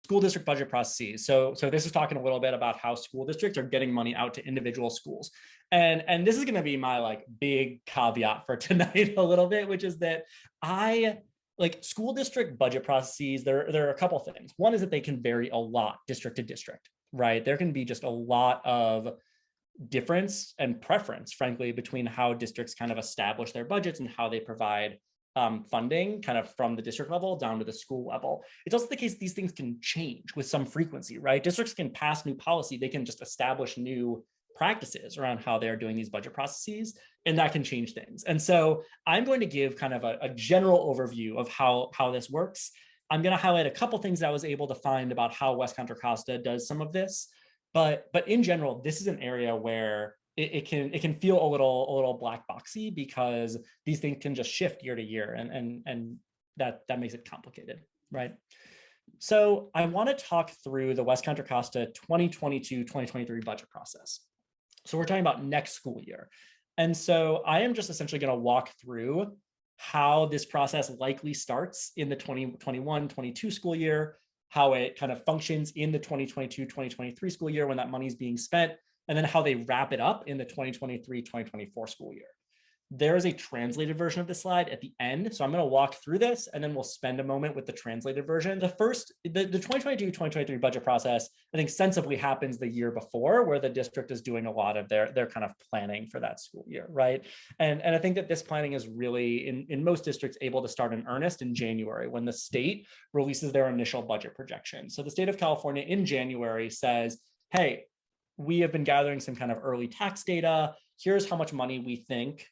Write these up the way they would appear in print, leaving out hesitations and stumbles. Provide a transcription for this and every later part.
school district budget processes. So this is talking a little bit about how school districts are getting money out to individual schools. And this is going to be my like big caveat for tonight a little bit, which is that I like school district budget processes. There are a couple things. One is that they can vary a lot district to district, right? There can be just a lot of difference and preference, frankly, between how districts kind of establish their budgets and how they provide funding kind of from the district level down to the school level. It's also the case these things can change with some frequency, right? Districts can pass new policy. They can just establish new practices around how they're doing these budget processes, and that can change things. And so I'm going to give kind of a general overview of how this works. I'm going to highlight a couple things that I was able to find about how West Contra Costa does some of this. But in general, this is an area where it can feel a little black boxy because these things can just shift year to year, and that makes it complicated, right? So I want to talk through the West Contra Costa 2022-2023 budget process. So we're talking about next school year. And so I am just essentially going to walk through how this process likely starts in the 2021-22 school year, how it kind of functions in the 2022-2023 school year when that money is being spent, and then how they wrap it up in the 2023-2024 school year. There is a translated version of the slide at the end. So I'm going to walk through this and then we'll spend a moment with the translated version. The 2022-2023 budget process, I think sensibly happens the year before, where the district is doing a lot of their kind of planning for that school year, right? And I think that this planning is really in most districts able to start in earnest in January when the state releases their initial budget projection. So the state of California in January says, hey, we have been gathering some kind of early tax data. Here's how much money we think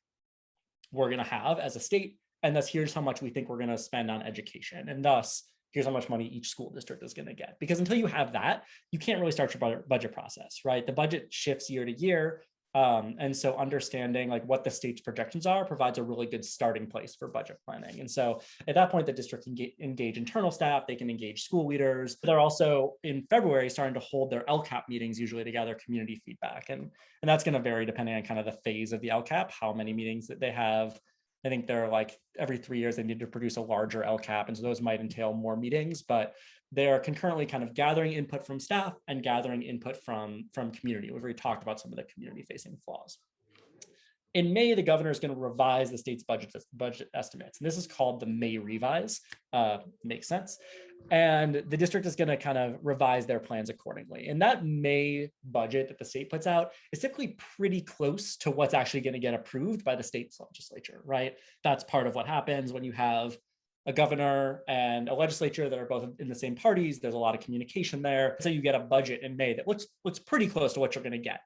we're going to have as a state, and thus here's how much we think we're going to spend on education, and thus here's how much money each school district is going to get. Because until you have that, you can't really start your budget process, right? The budget shifts year to year, and so understanding like what the state's projections are provides a really good starting place for budget planning. And so at that point, the district can engage internal staff, they can engage school leaders. They're also in February starting to hold their LCAP meetings usually to gather community feedback. And that's going to vary depending on kind of the phase of the LCAP, how many meetings that they have. I think they're like every 3 years they need to produce a larger LCAP. And so those might entail more meetings, but they're concurrently kind of gathering input from staff and gathering input from community. We've already talked about some of the community facing flaws. In May, the governor is going to revise the state's budget estimates. And this is called the May revise. Makes sense. And the district is going to kind of revise their plans accordingly. And that May budget that the state puts out is typically pretty close to what's actually going to get approved by the state's legislature, right? That's part of what happens when you have a governor and a legislature that are both in the same parties. There's a lot of communication there. So you get a budget in May that looks pretty close to what you're going to get.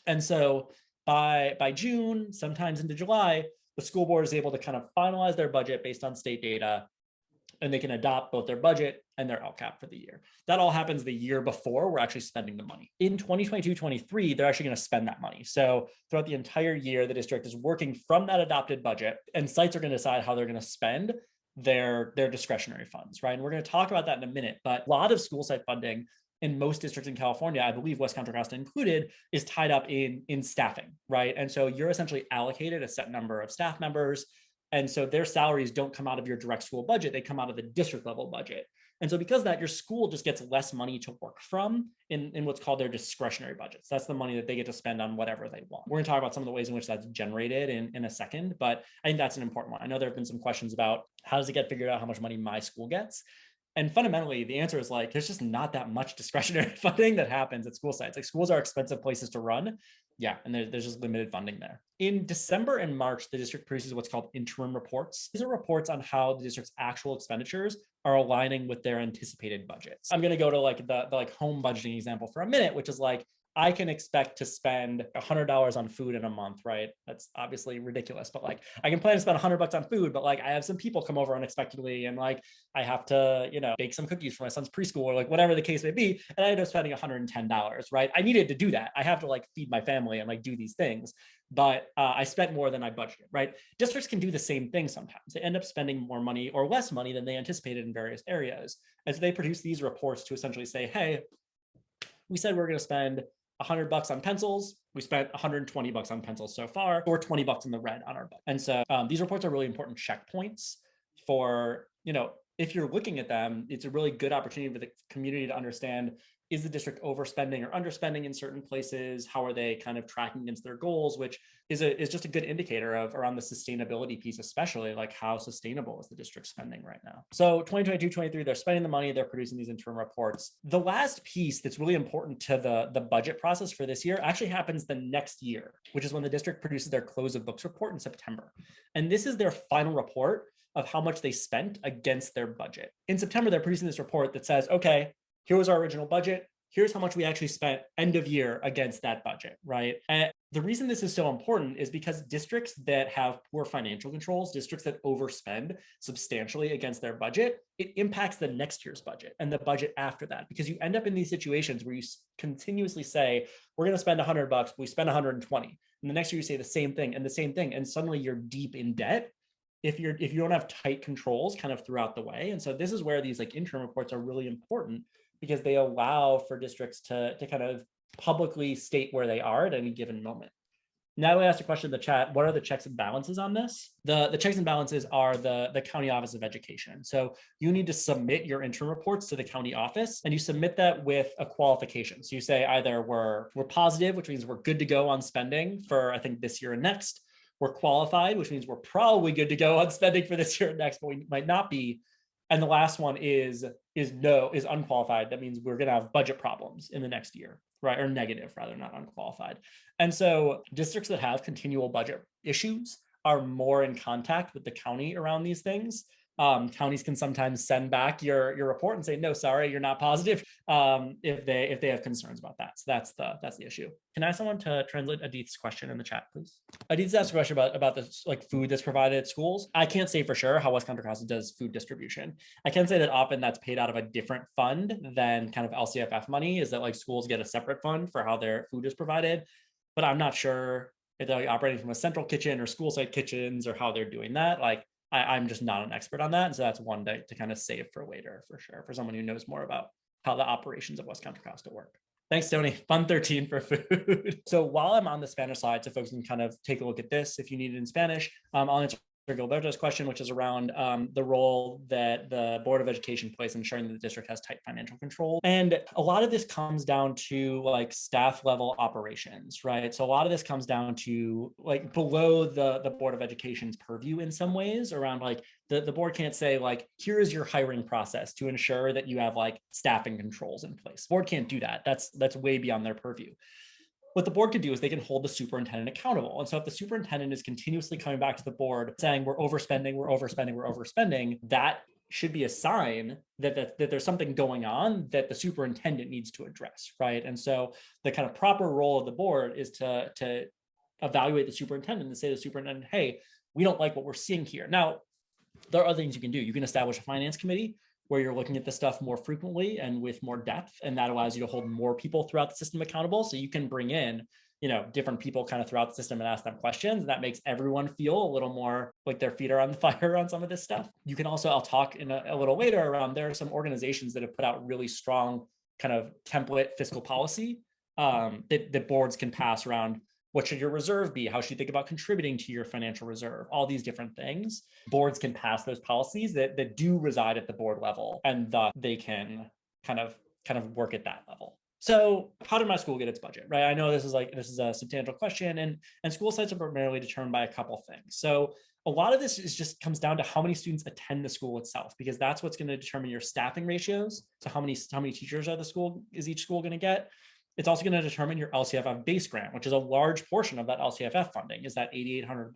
And so by June, sometimes into July, the school board is able to kind of finalize their budget based on state data, and they can adopt both their budget and their LCAP for the year. That all happens the year before we're actually spending the money. In 2022-23, they're actually going to spend that money. So throughout the entire year, the district is working from that adopted budget, and sites are going to decide how they're going to spend their discretionary funds, right? And we're going to talk about that in a minute, but a lot of school site funding in most districts in California, I believe West Contra Costa included, is tied up in staffing, right? And so you're essentially allocated a set number of staff members. And so their salaries don't come out of your direct school budget, they come out of the district level budget. And so because of that, your school just gets less money to work from in what's called their discretionary budgets. That's the money that they get to spend on whatever they want. We're going to talk about some of the ways in which that's generated in a second, but I think that's an important one. I know there have been some questions about how does it get figured out how much money my school gets? And fundamentally, the answer is like, there's just not that much discretionary funding that happens at school sites. Like schools are expensive places to run. Yeah, and there's just limited funding there. In December and March, the district produces what's called interim reports. These are reports on how the district's actual expenditures are aligning with their anticipated budgets. I'm going to go to like the like home budgeting example for a minute, which is like, I can expect to spend $100 on food in a month, right? That's obviously ridiculous, but like I can plan to spend $100 on food, but like I have some people come over unexpectedly and like I have to, bake some cookies for my son's preschool or like whatever the case may be. And I end up spending $110, right? I needed to do that. I have to like feed my family and like do these things, but I spent more than I budgeted, right? Districts can do the same thing sometimes. They end up spending more money or less money than they anticipated in various areas. And so they produce these reports to essentially say, hey, we said we're going to spend $100 on pencils. We spent $120 on pencils so far, or $20 in the red on our budget. And so these reports are really important checkpoints for, if you're looking at them, it's a really good opportunity for the community to understand, is the district overspending or underspending in certain places? How are they kind of tracking against their goals, which is just a good indicator of around the sustainability piece, especially like how sustainable is the district spending right now. So 2022-23, they're spending the money, they're producing these interim reports. The last piece that's really important to the budget process for this year actually happens the next year, which is when the district produces their close of books report in September. And this is their final report of how much they spent against their budget. In September, they're producing this report that says, okay, here was our original budget. Here's how much we actually spent end of year against that budget, right? And the reason this is so important is because districts that have poor financial controls, districts that overspend substantially against their budget, it impacts the next year's budget and the budget after that, because you end up in these situations where you continuously say, we're going to spend $100, we spend 120. And the next year you say the same thing and the same thing. And suddenly you're deep in debt if you don't have tight controls kind of throughout the way. And so this is where these like interim reports are really important, because they allow for districts to kind of publicly state where they are at any given moment. Natalie asked a question in the chat, what are the checks and balances on this? The checks and balances are the County Office of Education. So you need to submit your interim reports to the county office, and you submit that with a qualification. So you say either we're positive, which means we're good to go on spending for, I think, this year and next. We're qualified, which means we're probably good to go on spending for this year and next, but we might not be. And the last one is unqualified. That means we're going to have budget problems in the next year, right? Or negative rather, not unqualified. And so districts that have continual budget issues are more in contact with the county around these things. Counties can sometimes send back your report and say, no, sorry, you're not positive, if they have concerns about that. So that's the issue. Can I ask someone to translate Adit's question in the chat, please? Adit's asked a question about this like food that's provided at schools. I can't say for sure how West Contra Costa does food distribution. I can say that often that's paid out of a different fund than kind of LCFF money, is that like schools get a separate fund for how their food is provided. But I'm not sure if they're like operating from a central kitchen or school site kitchens or how they're doing that. Like I'm just not an expert on that. And so that's one to kind of save for later, for sure, for someone who knows more about how the operations of West Contra Costa work. Thanks, Tony. Fun 13 for food. So while I'm on the Spanish slide, so folks can kind of take a look at this if you need it in Spanish, I'll answer Gilberto's question, which is around the role that the Board of Education plays in ensuring that the district has tight financial control. And a lot of this comes down to like staff level operations, right? So a lot of this comes down to like below the Board of Education's purview in some ways, around like the board can't say like, here is your hiring process to ensure that you have like staffing controls in place. Board can't do that. That's way beyond their purview. What the board can do is they can hold the superintendent accountable. And so if the superintendent is continuously coming back to the board saying we're overspending, that should be a sign that there's something going on that the superintendent needs to address, right? And so the kind of proper role of the board is to evaluate the superintendent and say to the superintendent, hey, we don't like what we're seeing here. Now, there are other things you can do. You can establish a finance committee where you're looking at this stuff more frequently and with more depth, and that allows you to hold more people throughout the system accountable. So you can bring in, different people kind of throughout the system and ask them questions. And that makes everyone feel a little more like their feet are on the fire on some of this stuff. You can also, I'll talk in a little later around, there are some organizations that have put out really strong kind of template fiscal policy that boards can pass around. What should your reserve be? How should you think about contributing to your financial reserve? All these different things. Boards can pass those policies that do reside at the board level, and they can kind of work at that level. So how did my school get its budget, right? I know this is a substantial question, and school sites are primarily determined by a couple things. So a lot of this just comes down to how many students attend the school itself, because that's what's going to determine your staffing ratios. So how many teachers is each school going to get? It's also going to determine your LCFF base grant, which is a large portion of that LCFF funding, is that $8,800.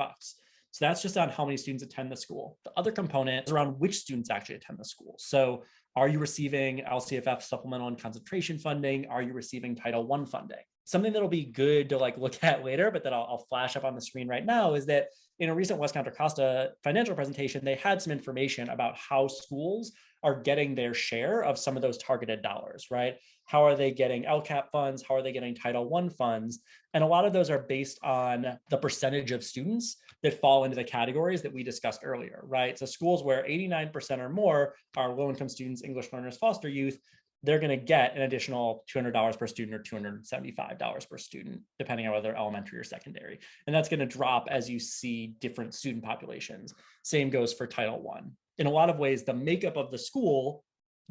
So that's just on how many students attend the school. The other component is around which students actually attend the school. So are you receiving LCFF supplemental and concentration funding? Are you receiving Title I funding? Something that'll be good to look at later, but that I'll flash up on the screen right now, is that in a recent West Contra Costa financial presentation, they had some information about how schools are getting their share of some of those targeted dollars, right? How are they getting LCAP funds? How are they getting Title I funds? And a lot of those are based on the percentage of students that fall into the categories that we discussed earlier, right? So schools where 89% or more are low-income students, English learners, foster youth, they're going to get an additional $200 per student or $275 per student, depending on whether they're elementary or secondary. And that's going to drop as you see different student populations. Same goes for Title I. in a lot of ways, the makeup of the school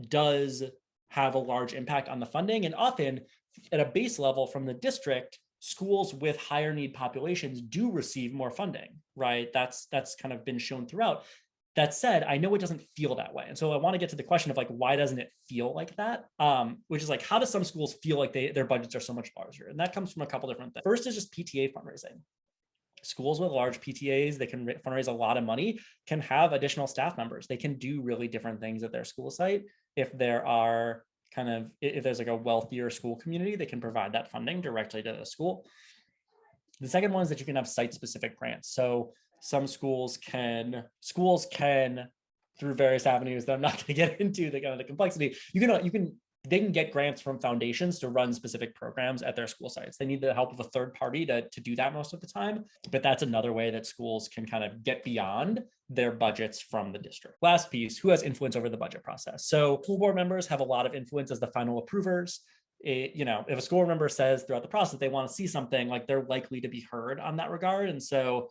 does have a large impact on the funding. And often at a base level from the district, schools with higher need populations do receive more funding, right? That's kind of been shown throughout. That said, I know it doesn't feel that way. And so I want to get to the question of like, why doesn't it feel like that? Which is like, how do some schools feel like their budgets are so much larger? And that comes from a couple different things. First is just PTA fundraising. Schools with large PTAs, they can fundraise a lot of money, can have additional staff members. They can do really different things at their school site. If there's like a wealthier school community, they can provide that funding directly to the school. The second one is that you can have site-specific grants. So some schools can, through various avenues that I'm not going to get into the kind of the complexity, they can get grants from foundations to run specific programs at their school sites. They need the help of a third party to do that most of the time, but that's another way that schools can kind of get beyond their budgets from the district. Last piece, who has influence over the budget process? So school board members have a lot of influence as the final approvers. If a school board member says throughout the process they want to see something, like they're likely to be heard on that regard. And so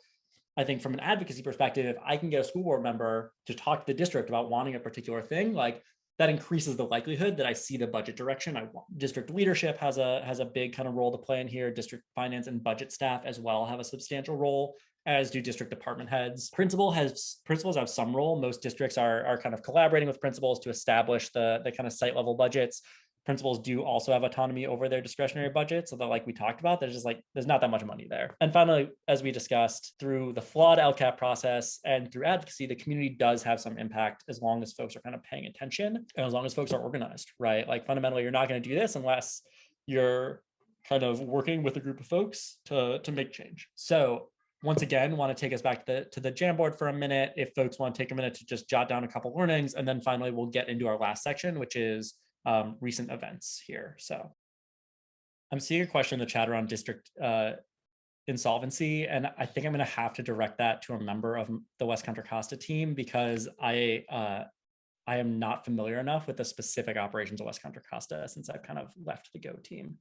I think from an advocacy perspective, if I can get a school board member to talk to the district about wanting a particular thing, like that increases the likelihood that I see the budget direction I want. District leadership has a big kind of role to play in here. District finance and budget staff as well have a substantial role, as do district department heads. Principals have some role. Most districts are kind of collaborating with principals to establish the kind of site level budgets. Principals do also have autonomy over their discretionary budget. So that, like we talked about, there's not that much money there. And finally, as we discussed, through the flawed LCAP process and through advocacy, the community does have some impact as long as folks are kind of paying attention and as long as folks are organized, right? Like fundamentally, you're not going to do this unless you're kind of working with a group of folks to make change. So once again, want to take us back to the Jamboard for a minute. If folks want to take a minute to just jot down a couple learnings, and then finally we'll get into our last section, which is recent events here. So I'm seeing a question in the chat around district insolvency, and I think I'm going to have to direct that to a member of the West Contra Costa team, because I am not familiar enough with the specific operations of West Contra Costa since I've kind of left the Go team.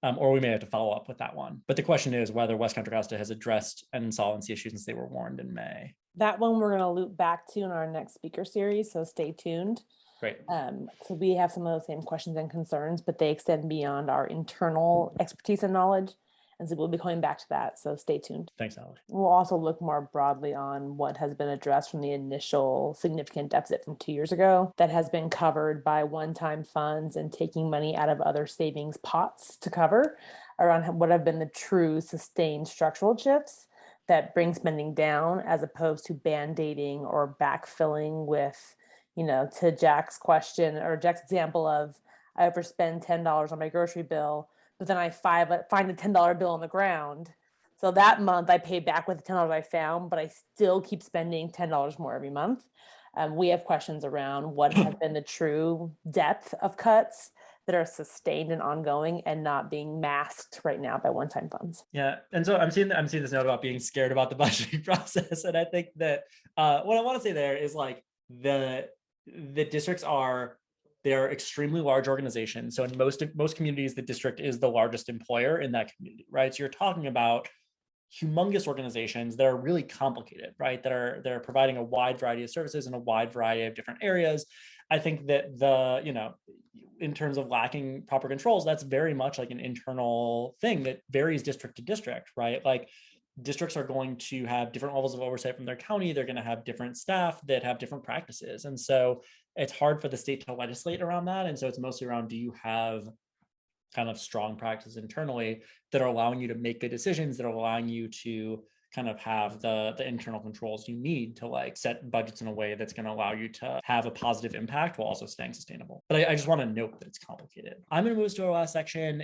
Or we may have to follow up with that one. But the question is whether West Contra Costa has addressed an insolvency issue since they were warned in May. That one we're going to loop back to in our next speaker series, so stay tuned. Great. So we have some of those same questions and concerns, but they extend beyond our internal expertise and knowledge. And so we'll be coming back to that. So stay tuned. Thanks, Alex. We'll also look more broadly on what has been addressed from the initial significant deficit from 2 years ago that has been covered by one-time funds and taking money out of other savings pots to cover around what have been the true sustained structural shifts that bring spending down, as opposed to band-aiding or backfilling with, to Jack's question or Jack's example of, I overspend $10 on my grocery bill, but then I find a $10 bill on the ground. So that month I pay back with the $10 I found, but I still keep spending $10 more every month. We have questions around what has been the true depth of cuts that are sustained and ongoing and not being masked right now by one-time funds. Yeah, and so I'm seeing this note about being scared about the budgeting process, and I think that what I want to say there is like the districts they're extremely large organizations. So in most communities, the district is the largest employer in that community, right? So you're talking about humongous organizations that are really complicated, right? They're providing a wide variety of services in a wide variety of different areas. I think that in terms of lacking proper controls, that's very much like an internal thing that varies district to district, right? Like districts are going to have different levels of oversight from their county. They're going to have different staff that have different practices. And so it's hard for the state to legislate around that. And so it's mostly around, do you have kind of strong practices internally that are allowing you to make good decisions, that are allowing you to kind of have the internal controls you need to like set budgets in a way that's going to allow you to have a positive impact while also staying sustainable. But I just want to note that it's complicated. I'm going to move to our last section.